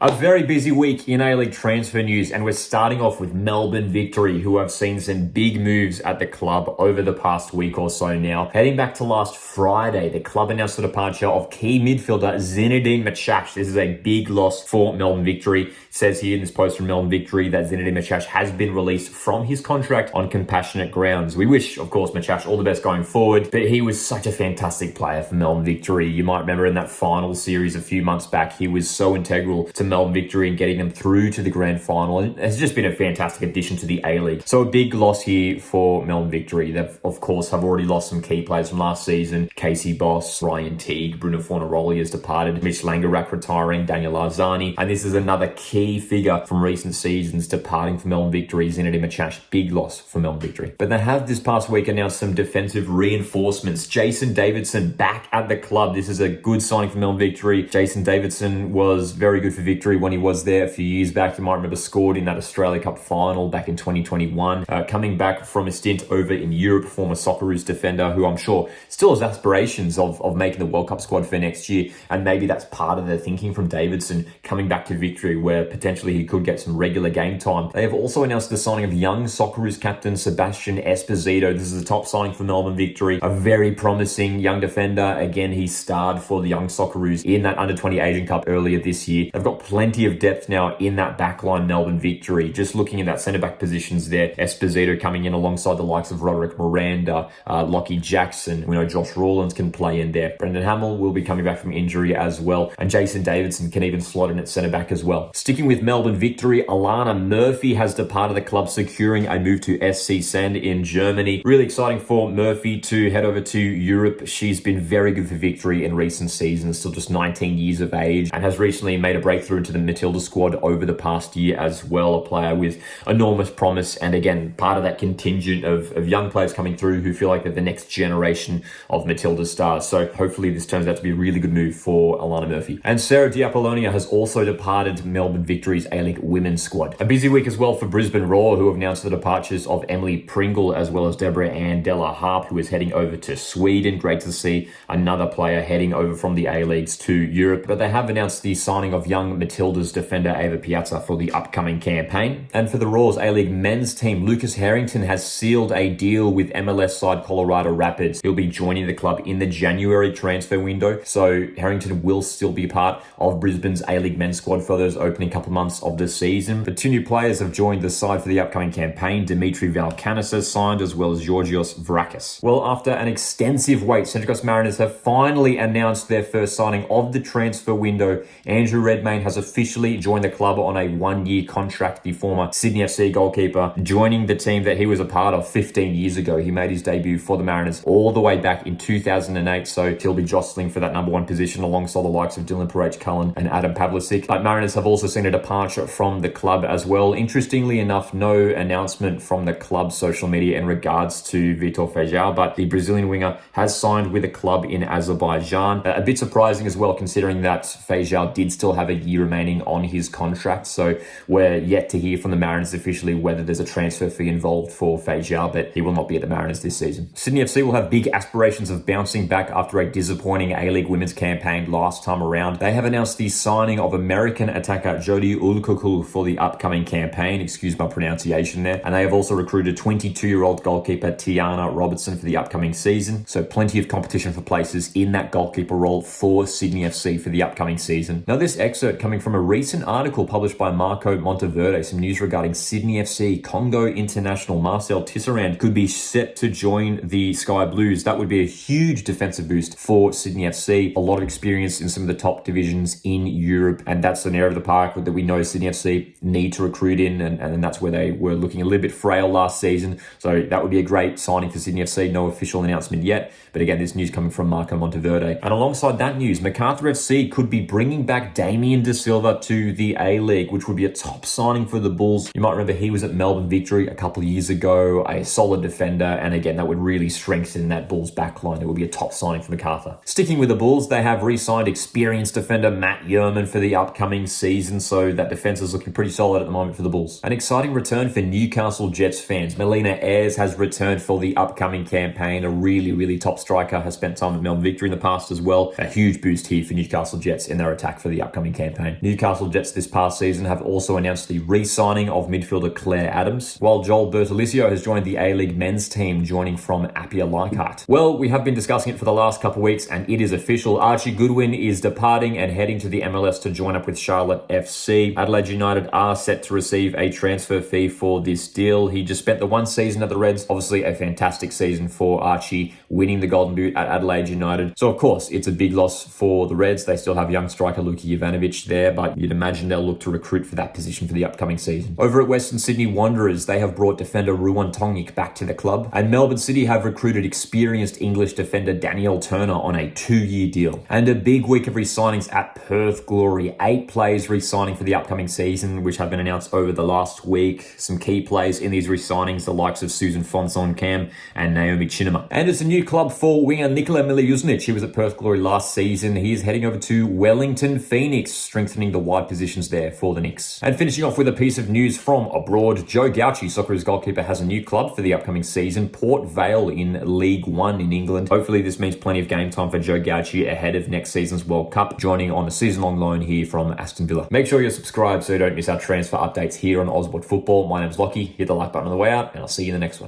A very busy week in A-League transfer news, and we're starting off with Melbourne Victory, who have seen some big moves at the club over the past week or so now. Heading back to last Friday, the club announced the departure of key midfielder Zinedine Machash. This is a big loss for Melbourne Victory. It says here in this post from Melbourne Victory that Zinedine Machash has been released from his contract on compassionate grounds. We wish, of course, Machash all the best going forward, but he was such a fantastic player for Melbourne Victory. You might remember in that final series a few months back, he was so integral to Melbourne Victory and getting them through to the grand final, and has just been a fantastic addition to the A-League. So a big loss here for Melbourne Victory. They've, of course, have already lost some key players from last season. Casey Boss, Ryan Teague, Bruno Fornaroli has departed, Mitch Langerak retiring, Daniel Arzani, and this is another key figure from recent seasons departing from Melbourne Victory. Zinedine Machash, big loss for Melbourne Victory. But they have this past week announced some defensive reinforcements. Jason Davidson back at the club. This is a good signing for Melbourne Victory. Jason Davidson was very good for Victory when he was there a few years back. You might remember scored in that Australia Cup final back in 2021. Coming back from a stint over in Europe, former Socceroos defender who I'm sure still has aspirations of making the World Cup squad for next year. And maybe that's part of the thinking from Davidson coming back to Victory, where potentially he could get some regular game time. They have also announced the signing of young Socceroos captain Sebastian Esposito. This is a top signing for Melbourne Victory. A very promising young defender. Again, he starred for the young Socceroos in that Under-20 Asian Cup earlier this year. They've got plenty of depth now in that backline Melbourne Victory. Just looking at that centre-back positions there, Esposito coming in alongside the likes of Roderick Miranda, Lockie Jackson. We know Josh Rawlins can play in there. Brendan Hamill will be coming back from injury as well. And Jason Davidson can even slot in at centre-back as well. Sticking with Melbourne Victory, Alana Murphy has departed the club, securing a move to SC Sand in Germany. Really exciting for Murphy to head over to Europe. She's been very good for Victory in recent seasons, still just 19 years of age, and has recently made a breakthrough into the Matilda squad over the past year as well. A player with enormous promise, and again, part of that contingent of young players coming through who feel like they're the next generation of Matilda stars. So hopefully this turns out to be a really good move for Alana Murphy. And Sarah Diapolonia has also departed Melbourne Victory's A-League women's squad. A busy week as well for Brisbane Roar, who have announced the departures of Emily Pringle as well as Deborah Ann Della Harp, who is heading over to Sweden. Great to see another player heading over from the A-Leagues to Europe. But they have announced the signing of young Matildas defender Ava Piazza for the upcoming campaign. And for the Roar's A-League men's team, Lucas Harrington has sealed a deal with MLS side Colorado Rapids. He'll be joining the club in the January transfer window. So Harrington will still be part of Brisbane's A-League men's squad for those opening couple months of the season. But two new players have joined the side for the upcoming campaign. Dimitri Valkanis has signed, as well as Georgios Vrakis. Well, after an extensive wait, Central Coast Mariners have finally announced their first signing of the transfer window. Andrew Redmayne has officially joined the club on a one-year contract, the former Sydney FC goalkeeper, joining the team that he was a part of 15 years ago. He made his debut for the Mariners all the way back in 2008, so he'll be jostling for that number one position alongside the likes of Dylan Parach-Cullen and Adam Pavlicic. But Mariners have also seen a departure from the club as well. Interestingly enough, no announcement from the club's social media in regards to Vitor Feijão, but the Brazilian winger has signed with a club in Azerbaijan. A bit surprising as well, considering that Feijão did still have a year remaining on his contract, so we're yet to hear from the Mariners officially whether there's a transfer fee involved for Feijão, but he will not be at the Mariners this season. Sydney FC will have big aspirations of bouncing back after a disappointing A-League women's campaign last time around. They have announced the signing of American attacker Jodie Ulukokul for the upcoming campaign, excuse my pronunciation there, and they have also recruited 22-year-old goalkeeper Tiana Robertson for the upcoming season, so plenty of competition for places in that goalkeeper role for Sydney FC for the upcoming season. Now, this excerpt coming from a recent article published by Marco Monteverde, some news regarding Sydney FC. Congo international Marcel Tisserand could be set to join the Sky Blues. That would be a huge defensive boost for Sydney FC. A lot of experience in some of the top divisions in Europe, and that's an area of the park that we know Sydney FC need to recruit in, and that's where they were looking a little bit frail last season. So that would be a great signing for Sydney FC. No official announcement yet, but again, this news coming from Marco Monteverde. And alongside that news, Macarthur FC could be bringing back Damien De Silva to the A-League, which would be a top signing for the Bulls. You might remember he was at Melbourne Victory a couple of years ago, a solid defender, and again, that would really strengthen that Bulls backline. It would be a top signing for Macarthur. Sticking with the Bulls, they have re-signed experienced defender Matt Yerman for the upcoming season, so that defense is looking pretty solid at the moment for the Bulls. An exciting return for Newcastle Jets fans. Melina Ayres has returned for the upcoming campaign. A really top striker, has spent time at Melbourne Victory in the past as well. A huge boost here for Newcastle Jets in their attack for the upcoming campaign. name. Newcastle Jets this past season have also announced the re-signing of midfielder Claire Adams, while Joel Bertolicio has joined the A-League men's team, joining from Appia Leichhardt. Well, we have been discussing it for the last couple of weeks, and it is official. Archie Goodwin is departing and heading to the MLS to join up with Charlotte FC. Adelaide United are set to receive a transfer fee for this deal. He just spent the one season at the Reds. Obviously, a fantastic season for Archie, winning the Golden Boot at Adelaide United. So, of course, it's a big loss for the Reds. They still have young striker Luka Jovanovic there, but you'd imagine they'll look to recruit for that position for the upcoming season. Over at Western Sydney Wanderers, they have brought defender Ruan Tongik back to the club, and Melbourne City have recruited experienced English defender Daniel Turner on a 2-year deal. And a big week of re-signings at Perth Glory. 8 players re-signing for the upcoming season, which have been announced over the last week. Some key players in these re-signings, the likes of Susan Fonson-Cam and Naomi Chinema. And it's a new club for winger Nikola Miljuznic. He was at Perth Glory last season. He is heading over to Wellington Phoenix, strengthening the wide positions there for the Knicks. And finishing off with a piece of news from abroad, Joe Gauci, Socceroos goalkeeper, has a new club for the upcoming season, Port Vale in League One in England. Hopefully this means plenty of game time for Joe Gauci ahead of next season's World Cup, joining on a season-long loan here from Aston Villa. Make sure you're subscribed so you don't miss our transfer updates here on Aussies Abroad Football. My name's Lockie. Hit the like button on the way out, and I'll see you in the next one.